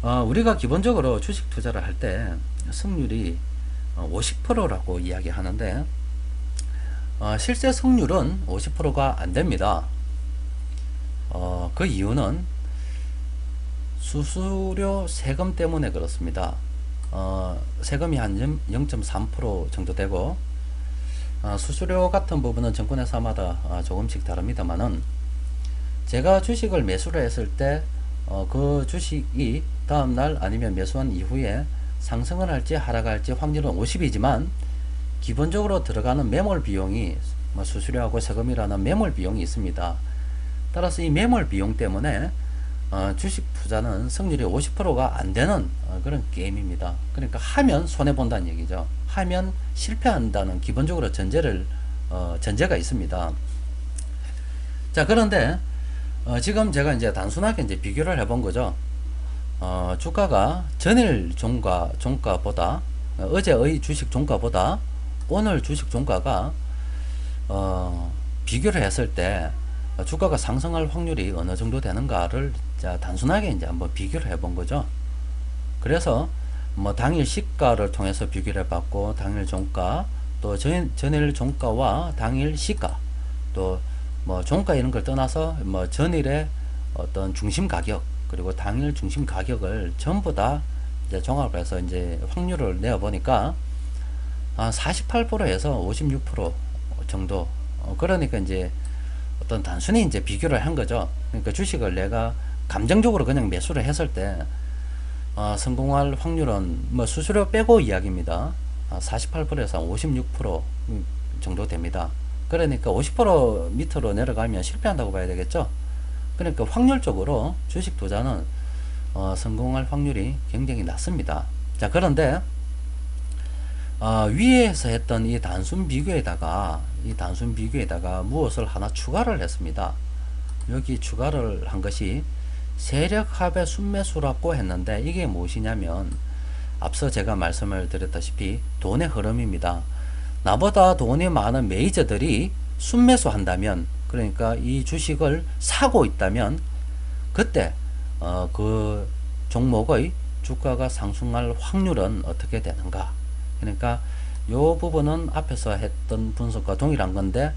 우리가 기본적으로 주식 투자를 할 때 승률이 50%라고 이야기하는데 실제 승률은 50%가 안 됩니다. 그 이유는 수수료 세금 때문에 그렇습니다. 세금이 한 0.3% 정도 되고 수수료 같은 부분은 증권회사마다 조금씩 다릅니다만은 제가 주식을 매수를 했을 때 그 주식이 다음날 아니면 매수한 이후에 상승을 할지 하락할지 확률은 50이지만 기본적으로 들어가는 매몰 비용이 수수료하고 세금이라는 매몰 비용이 있습니다. 따라서 이 매몰 비용 때문에 주식 투자는 승률이 50%가 안 되는 그런 게임입니다. 그러니까 하면 손해 본다는 얘기죠. 하면 실패한다는 기본적으로 전제가 있습니다. 자, 그런데 지금 제가 이제 단순하게 이제 비교를 해본 거죠. 주가가 전일 종가보다 어제의 주식 종가보다 오늘 주식 종가가 비교를 했을 때 주가가 상승할 확률이 어느 정도 되는가를 단순하게 이제 한번 비교를 해본 거죠. 그래서 뭐 당일 시가를 통해서 비교를 해봤고 당일 종가 또 전일 종가와 당일 시가 또 뭐 종가 이런 걸 떠나서 뭐 전일의 어떤 중심 가격 그리고 당일 중심 가격을 전부 다 이제 종합을 해서 이제 확률을 내어 보니까 48%에서 56% 정도 그러니까 이제 어떤 단순히 이제 비교를 한 거죠. 그러니까 주식을 내가 감정적으로 그냥 매수를 했을 때 성공할 확률은 뭐 수수료 빼고 이야기입니다. 48%에서 56% 정도 됩니다. 그러니까 50% 밑으로 내려가면 실패한다고 봐야 되겠죠. 그러니까 확률적으로 주식 투자는 성공할 확률이 굉장히 낮습니다. 자, 그런데 위에서 했던 이 단순 비교에다가 무엇을 하나 추가를 했습니다. 여기 추가를 한 것이 세력합의 순매수라고 했는데, 이게 무엇이냐면 앞서 제가 말씀을 드렸다시피 돈의 흐름입니다. 나보다 돈이 많은 메이저들이 순매수 한다면, 그러니까 이 주식을 사고 있다면, 그때 그 종목의 주가가 상승할 확률은 어떻게 되는가. 그러니까 이 부분은 앞에서 했던 분석과 동일한 건데,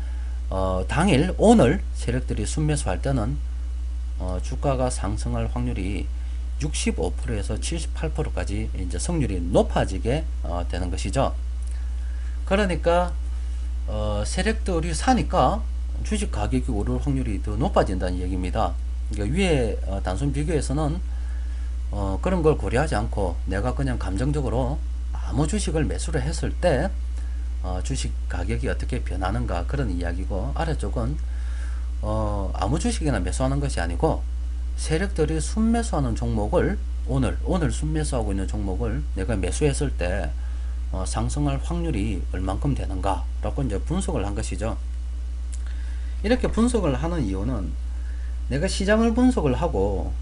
당일 오늘 세력들이 순매수할 때는 주가가 상승할 확률이 65%에서 78%까지 이제 성률이 높아지게 되는 것이죠. 그러니까 세력들이 사니까 주식 가격이 오를 확률이 더 높아진다는 얘기입니다. 그러니까 위에 단순 비교에서는 그런 걸 고려하지 않고 내가 그냥 감정적으로 아무 주식을 매수를 했을 때 주식 가격이 어떻게 변하는가, 그런 이야기고, 아래쪽은 아무 주식이나 매수하는 것이 아니고 세력들이 순매수하는 종목을 오늘 순매수하고 있는 종목을 내가 매수했을 때 상승할 확률이 얼만큼 되는가 라고 이제 분석을 한 것이죠. 이렇게 분석을 하는 이유는 내가 시장을 분석을 하고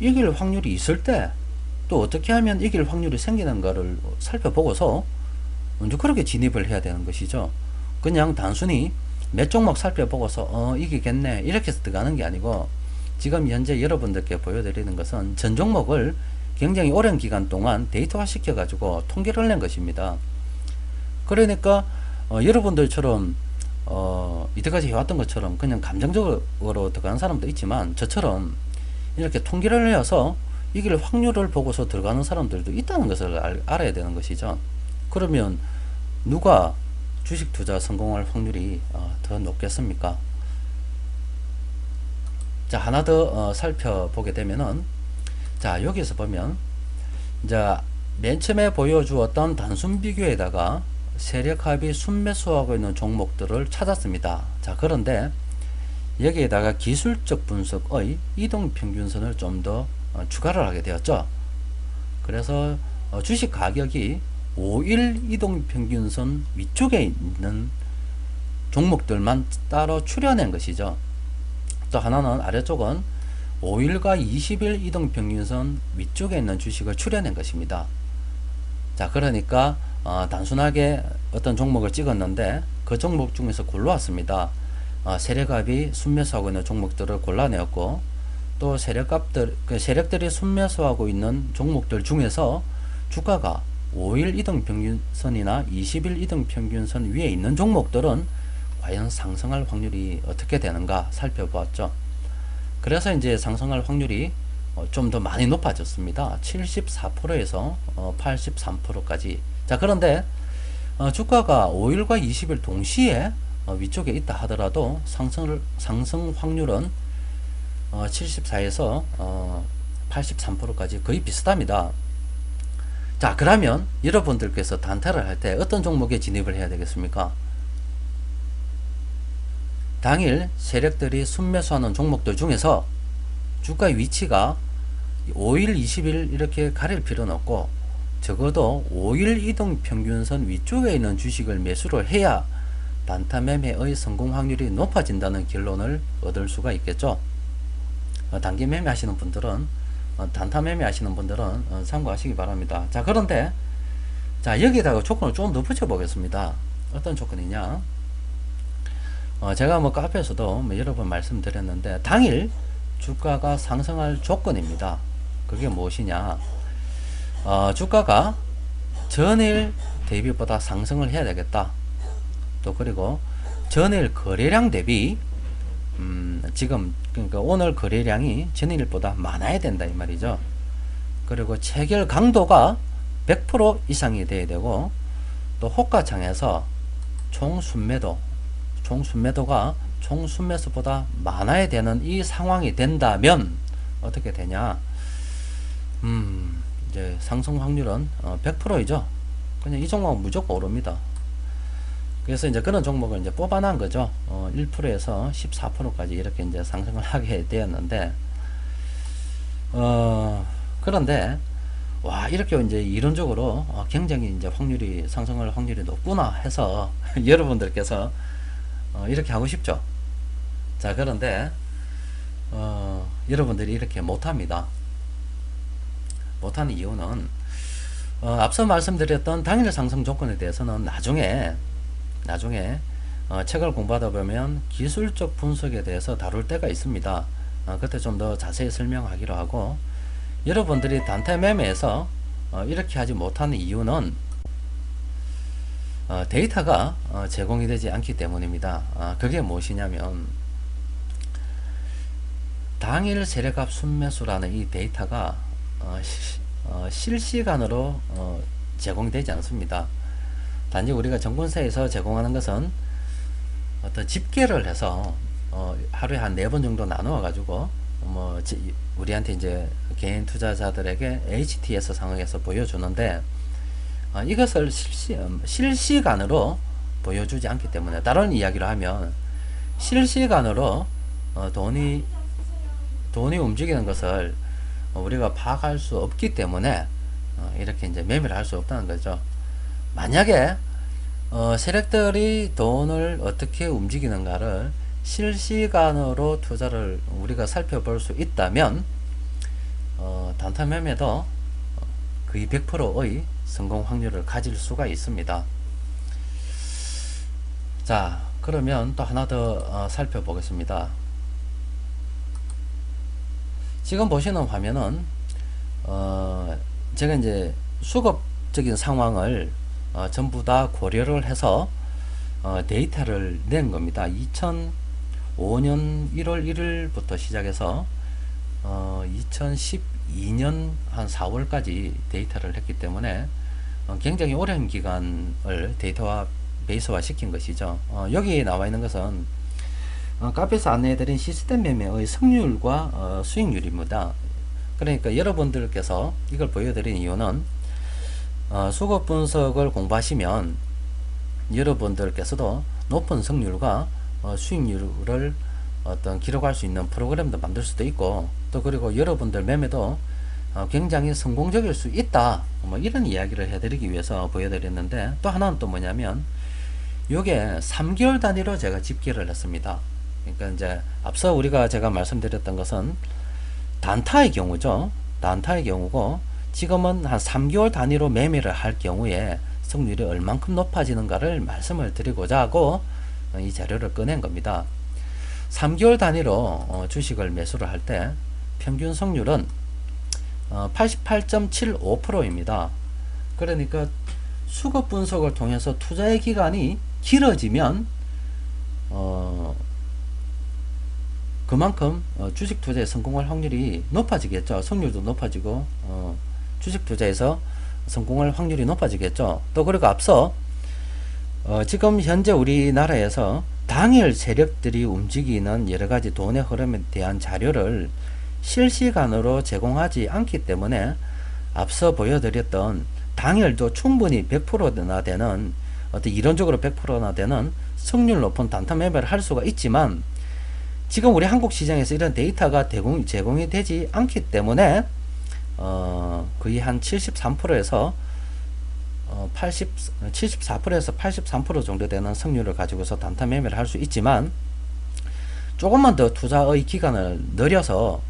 이길 확률이 있을 때 또 어떻게 하면 이길 확률이 생기는가를 살펴보고서 먼저 그렇게 진입을 해야 되는 것이죠. 그냥 단순히 몇 종목 살펴보고서 이기겠네 이렇게 해서 들어가는 게 아니고, 지금 현재 여러분들께 보여드리는 것은 전 종목을 굉장히 오랜 기간 동안 데이터화 시켜 가지고 통계를 낸 것입니다. 그러니까 여러분들처럼 이때까지 해왔던 것처럼 그냥 감정적으로 들어가는 사람도 있지만, 저처럼 이렇게 통계를 내어서 이길 확률을 보고서 들어가는 사람들도 있다는 것을 알아야 되는 것이죠. 그러면 누가 주식 투자 성공할 확률이 더 높겠습니까? 자, 하나 더 살펴보게 되면은, 자, 여기서 보면 이제 맨 처음에 보여주었던 단순 비교에다가 세력합이 순매수하고 있는 종목들을 찾았습니다. 자, 그런데 여기에다가 기술적 분석의 이동평균선을 좀 더 추가를 하게 되었죠. 그래서 주식 가격이 5일 이동평균선 위쪽에 있는 종목들만 따로 추려낸 것이죠. 또 하나는 아래쪽은 5일과 20일 이동평균선 위쪽에 있는 주식을 추려낸 것입니다. 자, 그러니까 단순하게 어떤 종목을 찍었는데 그 종목 중에서 골라왔습니다. 세력합이 순매수하고 있는 종목들을 골라내었고, 또 세력들이 순매수하고 있는 종목들 중에서 주가가 5일 이동평균선이나 20일 이동평균선 위에 있는 종목들은 과연 상승할 확률이 어떻게 되는가 살펴보았죠. 그래서 이제 상승할 확률이 좀 더 많이 높아졌습니다. 74%에서 83%까지. 자, 그런데 주가가 5일과 20일 동시에 위쪽에 있다 하더라도 상승 확률은 74에서 83%까지 거의 비슷합니다. 자, 그러면 여러분들께서 단타를 할 때 어떤 종목에 진입을 해야 되겠습니까? 당일 세력들이 순매수하는 종목들 중에서 주가의 위치가 5일, 20일 이렇게 가릴 필요는 없고, 적어도 5일 이동평균선 위쪽에 있는 주식을 매수를 해야 단타 매매의 성공 확률이 높아진다는 결론을 얻을 수가 있겠죠. 단기 매매 하시는 분들은, 단타 매매 하시는 분들은 참고하시기 바랍니다. 자, 그런데 자, 여기에다가 조건을 좀 더 붙여 보겠습니다. 어떤 조건이냐, 제가 뭐 카페에서도 여러 번 말씀드렸는데 당일 주가가 상승할 조건입니다. 그게 무엇이냐, 주가가 전일 대비보다 상승을 해야 되겠다. 또 그리고 전일 거래량 대비 지금 그러니까 오늘 거래량이 전일보다 많아야 된다 이 말이죠. 그리고 체결 강도가 100% 이상이 돼야 되고, 또 호가창에서 총 순매도가 총 순매수보다 많아야 되는 이 상황이 된다면 어떻게 되냐? 이제 상승 확률은 100%이죠. 그냥 이 종목은 무조건 오릅니다. 그래서 이제 그런 종목을 이제 뽑아낸 거죠. 1%에서 14%까지 이렇게 이제 상승을 하게 되었는데, 그런데, 와, 이렇게 이제 이론적으로 굉장히 이제 확률이, 상승할 확률이 높구나 해서 여러분들께서 이렇게 하고 싶죠. 자, 그런데, 여러분들이 이렇게 못합니다. 못하는 이유는, 앞서 말씀드렸던 당일 상승 조건에 대해서는 나중에 책을 공부하다 보면 기술적 분석에 대해서 다룰 때가 있습니다. 그때 좀 더 자세히 설명하기로 하고, 여러분들이 단타 매매에서 이렇게 하지 못하는 이유는 데이터가 제공이 되지 않기 때문입니다. 그게 무엇이냐면 당일 세력값 순매수라는 이 데이터가 실시간으로 제공이 되지 않습니다. 단지 우리가 정보사에서 제공하는 것은 어떤 집계를 해서 하루에 한 4번 정도 나누어 가지고 우리한테 이제 개인 투자자들에게 HTS 상황에서 보여주는데, 이것을 실시간으로 보여주지 않기 때문에, 다른 이야기로 하면 실시간으로 돈이 움직이는 것을 우리가 파악할 수 없기 때문에 이렇게 이제 매매를 할 수 없다는 거죠. 만약에 세력들이 돈을 어떻게 움직이는가를 실시간으로 투자를 우리가 살펴볼 수 있다면 단타 매매도 거의 100%의 성공 확률을 가질 수가 있습니다. 자, 그러면 또 하나 더 살펴보겠습니다. 지금 보시는 화면은 제가 이제 수급적인 상황을 전부 다 고려를 해서 데이터를 낸 겁니다. 2005년 1월 1일부터 시작해서 2012년 한 4월까지 데이터를 했기 때문에 굉장히 오랜 기간을 데이터화 베이스화 시킨 것이죠. 여기 나와 있는 것은 카페에서 안내해드린 시스템 매매의 승률과 수익률입니다. 그러니까 여러분들께서 이걸 보여드린 이유는 수급 분석을 공부하시면 여러분들께서도 높은 승률과 수익률을 기록할 수 있는 프로그램도 만들 수도 있고, 또 그리고 여러분들 매매도 굉장히 성공적일 수 있다, 이런 이야기를 해드리기 위해서 보여드렸는데, 또 하나는 또 뭐냐면 요게 3개월 단위로 제가 집계를 했습니다. 그러니까 이제 앞서 제가 말씀드렸던 것은 단타의 경우죠. 단타의 경우고, 지금은 한 3개월 단위로 매매를 할 경우에 승률이 얼만큼 높아지는가를 말씀을 드리고자 하고 이 자료를 꺼낸 겁니다. 3개월 단위로 주식을 매수를 할 때 평균 승률은 88.75%입니다. 그러니까 수급 분석을 통해서 투자의 기간이 길어지면 그만큼 주식 투자에 성공할 확률이 높아지겠죠. 승률도 높아지고 주식 투자에서 성공할 확률이 높아지겠죠. 또 그리고 앞서 지금 현재 우리나라에서 당일 세력들이 움직이는 여러가지 돈의 흐름에 대한 자료를 실시간으로 제공하지 않기 때문에 앞서 보여드렸던 당일도 충분히 100%나 되는, 어떤 이론적으로 100%나 되는 승률 높은 단타 매매를 할 수가 있지만, 지금 우리 한국 시장에서 이런 데이터가 제공이 되지 않기 때문에 거의 한 73%에서 74%에서 83% 정도 되는 승률을 가지고서 단타 매매를 할 수 있지만, 조금만 더 투자의 기간을 늘려서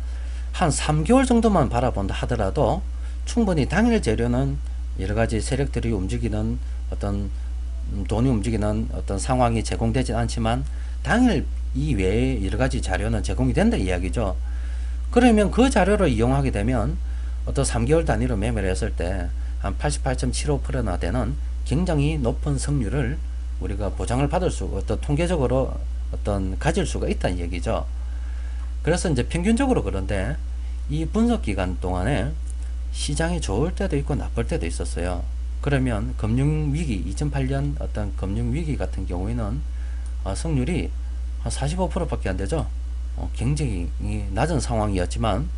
한 3개월 정도만 바라본다 하더라도 충분히 당일 재료는 여러가지 세력들이 움직이는 돈이 움직이는 상황이 제공되지 않지만 당일 이외에 여러가지 자료는 제공이 된다 이야기죠. 그러면 그 자료를 이용하게 되면 3개월 단위로 매매를 했을 때 한 88.75%나 되는 굉장히 높은 승률을 우리가 보장을 받을 수, 통계적으로 가질 수가 있다는 얘기죠. 그래서 이제 평균적으로, 그런데 이 분석 기간 동안에 시장이 좋을 때도 있고 나쁠 때도 있었어요. 그러면 금융위기, 2008년 금융위기 같은 경우에는 승률이 한 45%밖에 안 되죠. 굉장히 낮은 상황이었지만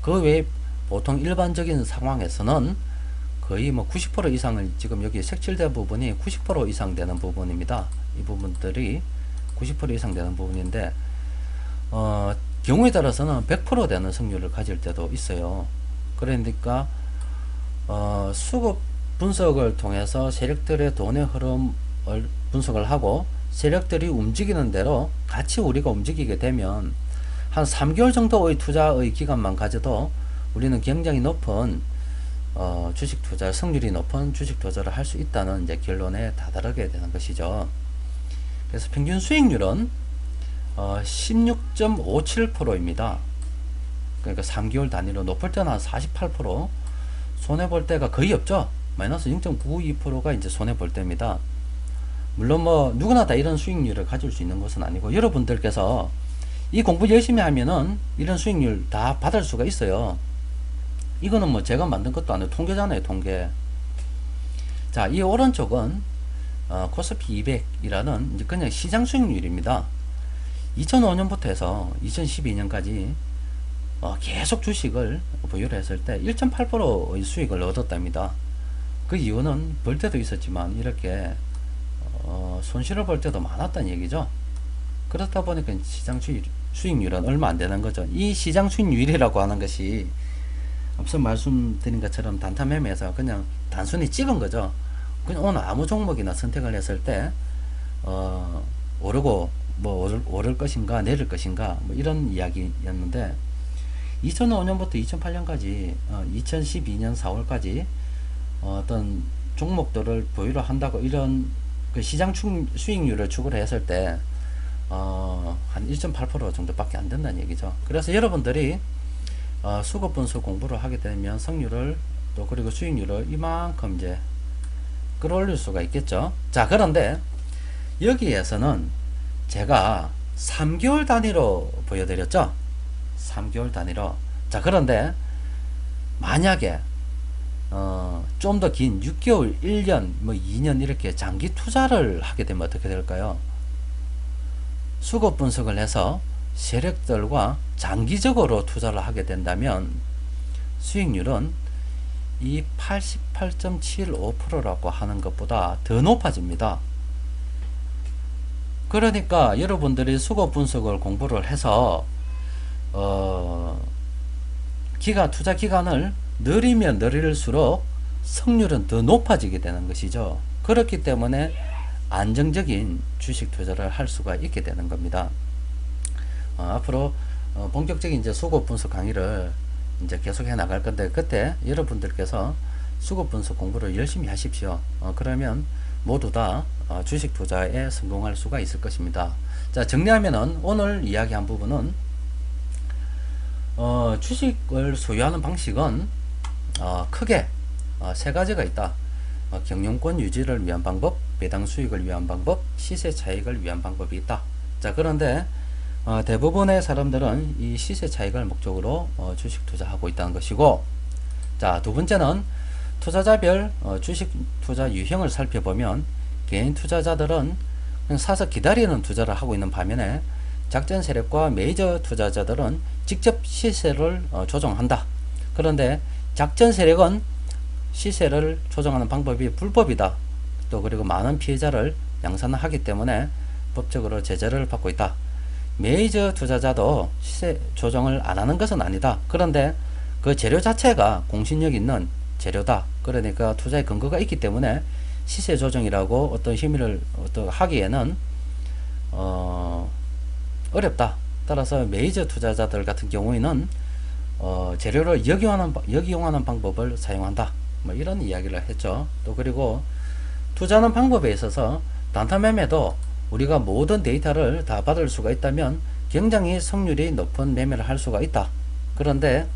그 외에 보통 일반적인 상황에서는 거의 뭐 90% 이상을 지금 여기 색칠된 부분이 90% 이상 되는 부분입니다. 이 부분들이 90% 이상 되는 부분인데 경우에 따라서는 100% 되는 승률을 가질 때도 있어요. 그러니까 수급 분석을 통해서 세력들의 돈의 흐름을 분석을 하고 세력들이 움직이는 대로 같이 우리가 움직이게 되면 한 3개월 정도의 투자의 기간만 가져도 우리는 굉장히 높은 주식 투자, 승률이 높은 주식 투자를 할 수 있다는 이제 결론에 다다르게 되는 것이죠. 그래서 평균 수익률은 16.57%입니다. 그러니까 3개월 단위로 높을 때는 한 48%, 손해 볼 때가 거의 없죠. 마이너스 0.92%가 이제 손해 볼 때입니다. 물론 뭐 누구나 다 이런 수익률을 가질 수 있는 것은 아니고 여러분들께서 이 공부 열심히 하면은 이런 수익률 다 받을 수가 있어요. 이거는 뭐 제가 만든 것도 아니고 통계잖아요, 통계. 자, 이 오른쪽은 코스피 200이라는 이제 그냥 시장 수익률입니다. 2005년부터 해서 2012년까지 계속 주식을 보유를 했을 때 1.8%의 수익을 얻었답니다. 그 이유는 벌 때도 있었지만 이렇게 손실을 볼 때도 많았다는 얘기죠. 그렇다 보니까 시장 수익률은 얼마 안 되는 거죠. 이 시장 수익률이라고 하는 것이 앞서 말씀드린 것처럼 단타 매매에서 그냥 단순히 찍은 거죠. 그냥 오늘 아무 종목이나 선택을 했을 때 오르고 뭐 오를 것인가 내릴 것인가 뭐 이런 이야기였는데 2005년부터 2008년까지 2012년 4월까지 어떤 종목들을 보유를 한다고 이런 그 시장 수익률을 추구를 했을 때 한 1.8% 정도밖에 안 된다는 얘기죠. 그래서 여러분들이 수급 분석 공부를 하게 되면 성률을 또 그리고 수익률을 이만큼 이제 끌어올릴 수가 있겠죠. 자, 그런데 여기에서는 제가 3개월 단위로 보여드렸죠. 3개월 단위로. 자, 그런데 만약에 좀 더 긴 6개월, 1년, 뭐 2년 이렇게 장기 투자를 하게 되면 어떻게 될까요? 수급 분석을 해서 세력들과 장기적으로 투자를 하게 된다면 수익률은 이 88.75%라고 하는 것보다 더 높아집니다. 그러니까 여러분들이 수급 분석을 공부를 해서 투자 기간을 느리면 느릴수록 성률은 더 높아지게 되는 것이죠. 그렇기 때문에 안정적인 주식 투자를 할 수가 있게 되는 겁니다. 앞으로 본격적인 이제 수급 분석 강의를 이제 계속해 나갈 건데 그때 여러분들께서 수급 분석 공부를 열심히 하십시오. 그러면 모두 다 주식 투자에 성공할 수가 있을 것입니다. 자, 정리하면은 오늘 이야기한 부분은 주식을 소유하는 방식은 크게 세 가지가 있다. 경영권 유지를 위한 방법, 배당 수익을 위한 방법, 시세 차익을 위한 방법이 있다. 자, 그런데 대부분의 사람들은 이 시세 차익을 목적으로 주식 투자하고 있다는 것이고, 자, 두 번째는 투자자별 주식 투자 유형을 살펴보면 개인 투자자들은 그냥 사서 기다리는 투자를 하고 있는 반면에 작전 세력과 메이저 투자자들은 직접 시세를 조정한다. 그런데 작전 세력은 시세를 조정하는 방법이 불법이다. 또 그리고 많은 피해자를 양산하기 때문에 법적으로 제재를 받고 있다. 메이저 투자자도 시세 조정을 안 하는 것은 아니다. 그런데 그 재료 자체가 공신력 있는 재료다. 그러니까 투자의 근거가 있기 때문에 시세 조정이라고 어떤 힘을 하기에는 어렵다. 따라서 메이저 투자자들 같은 경우에는 재료를 역이용하는 방법을 사용한다. 뭐 이런 이야기를 했죠. 또 그리고 투자하는 방법에 있어서 단타 매매도 우리가 모든 데이터를 다 받을 수가 있다면 굉장히 성률이 높은 매매를 할 수가 있다. 그런데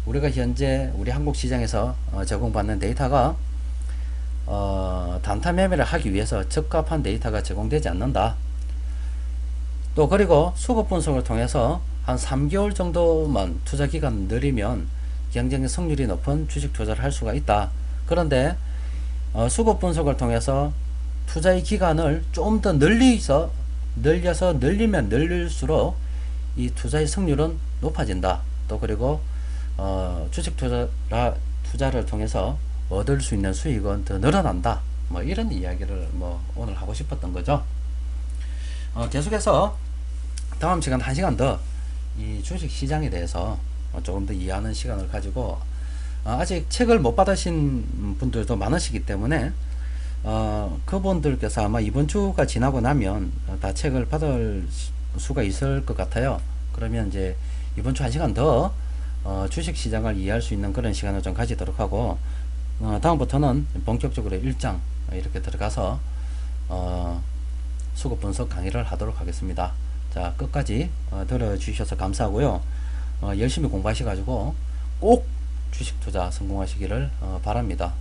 우리가 현재 우리 한국 시장에서 제공받는 데이터가 단타 매매를 하기 위해서 적합한 데이터가 제공되지 않는다. 또 그리고 수급 분석을 통해서 한 3개월 정도만 투자 기간 느리면 굉장히 성률이 높은 주식 투자를 할 수가 있다. 그런데 수급 분석을 통해서 투자의 기간을 좀 더 늘려서 늘려서 늘리면 늘릴수록 이 투자의 승률은 높아진다. 또 그리고 주식 투자를 통해서 얻을 수 있는 수익은 더 늘어난다. 뭐 이런 이야기를 뭐 오늘 하고 싶었던 거죠. 계속해서 다음 시간 1시간 더 이 주식 시장에 대해서 조금 더 이해하는 시간을 가지고 아직 책을 못 받으신 분들도 많으시기 때문에 그분들께서 아마 이번 주가 지나고 나면 다 책을 받을 수가 있을 것 같아요. 그러면 이제 이번 주 1시간 더 주식 시장을 이해할 수 있는 그런 시간을 좀 가지도록 하고 다음부터는 본격적으로 1장 이렇게 들어가서 수급 분석 강의를 하도록 하겠습니다. 자, 끝까지 들어주셔서 감사하고요. 열심히 공부하셔가지고 꼭 주식 투자 성공하시기를 바랍니다.